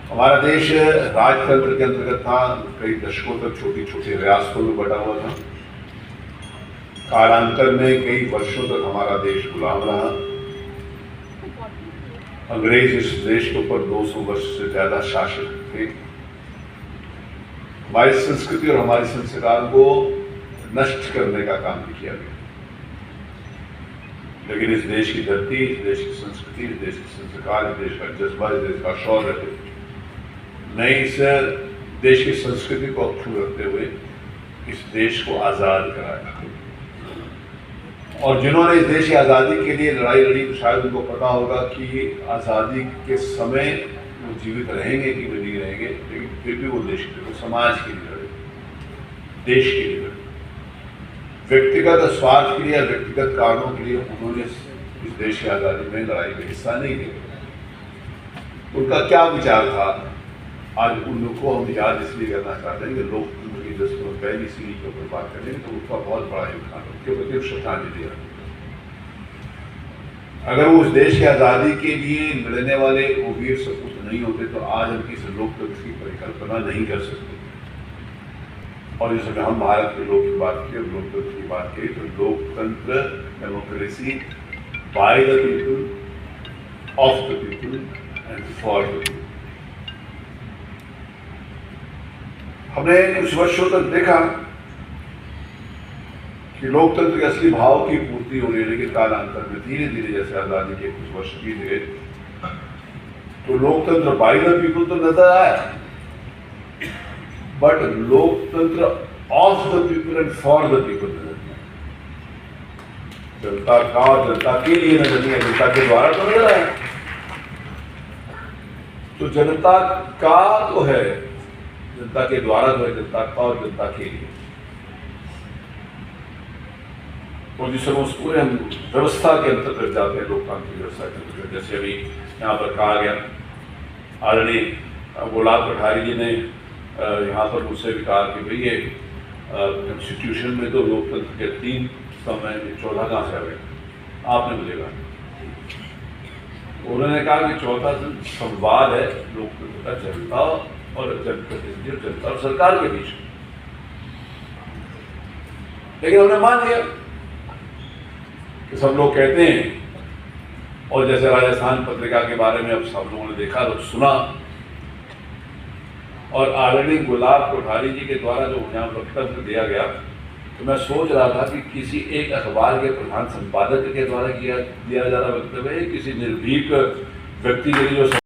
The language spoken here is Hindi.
हमारा देश राजतंत्र के अंतर्गत था, कई दशकों तक छोटी छोटी रियासतों में बटा हुआ था। कालांतर में कई वर्षों तक हमारा देश गुलाम रहा। अंग्रेज इस देश के ऊपर 200 वर्ष से ज्यादा शासक थे। हमारी संस्कृति और हमारे संस्कार को नष्ट करने का काम भी किया गया। लेकिन इस देश की धरती, इस देश की संस्कृति, इस देश के संस्कार, इस देश का जज्बा, इस देश का शौर्य ने इस देश की संस्कृति को अक्षुण्ण रखते हुए इस देश को आजाद कराया। और जिन्होंने इस देश की आज़ादी के लिए लड़ाई लड़ी, तो शायद उनको पता होगा कि आज़ादी के समय वो जीवित रहेंगे कि नहीं रहेंगे, लेकिन फिर भी वो देश के लिए, समाज के लिए लड़े, देश के लिए लड़े। व्यक्तिगत स्वार्थ के लिए, व्यक्तिगत कारणों के लिए उन्होंने इस देश की आज़ादी में लड़ाई में हिस्सा नहीं लिया। उनका क्या विचार था, आज उनको हम याद इसलिए करना चाहते हैं कि लोकतंत्र की 10 पहली सीढ़ी के ऊपर बात करें तो उसका बहुत बड़ा योगदान है, उसके प्रति श्रद्धांजलि दिया। अगर वो उस देश की आज़ादी के लिए लड़ने वाले वो वीर सपूत नहीं होते तो आज हम किसी लोकतंत्र की परिकल्पना नहीं कर सकते। और जैसे हम भारत के लोग की बात की, लोकतंत्र की बात की, तो लोकतंत्र, democracy, by the people, of the people and for the people. हमने कुछ वर्षों तक देखा कि लोकतंत्र के असली भाव की पूर्ति हो रही है, लेकिन कालांतर में धीरे धीरे जैसे आजादी के कुछ वर्ष बीत गए तो लोकतंत्र बाय द पीपल तो नजर आया, बट लोकतंत्र of the people and for the people नजर नहीं आया। जनता का और जनता के लिए नजर नहीं आया, जनता के द्वारा तो नजर आया। तो जनता का तो है, जनता के द्वारा जो है, जनता का और जनता के लिए। और जिस समय उस पूरे हम व्यवस्था के अंतर्गत जाते हैं, लोकतांत्रिक व्यवस्था के अंतर्गत, जैसे अभी यहाँ पर कहा गया, आदरणीय गुलाब कटारिया जी ने यहाँ पर मुझसे भी कहा कि भाई ये कॉन्स्टिट्यूशन में तो लोकतंत्र के 3 समय 14 कहाँ से आ गए, आपने मुझे कहा। उन्होंने कहा कि चौथा संवाद है लोकतंत्र का, जनता और जनप्रतिनिधि और जनता और सरकार के बीच। लेकिन उन्होंने मान लिया कि सब लोग कहते हैं, और जैसे राजस्थान पत्रिका के बारे में अब सब लोगों ने देखा तो सुना, और आदरणीय गुलाब कोठारी जी के द्वारा जो यहाँ वक्तव्य दिया गया, तो मैं सोच रहा था कि किसी एक अखबार के प्रधान संपादक के द्वारा दिया जा रहा वक्तव्य है, किसी निर्भीक व्यक्ति के लिए जो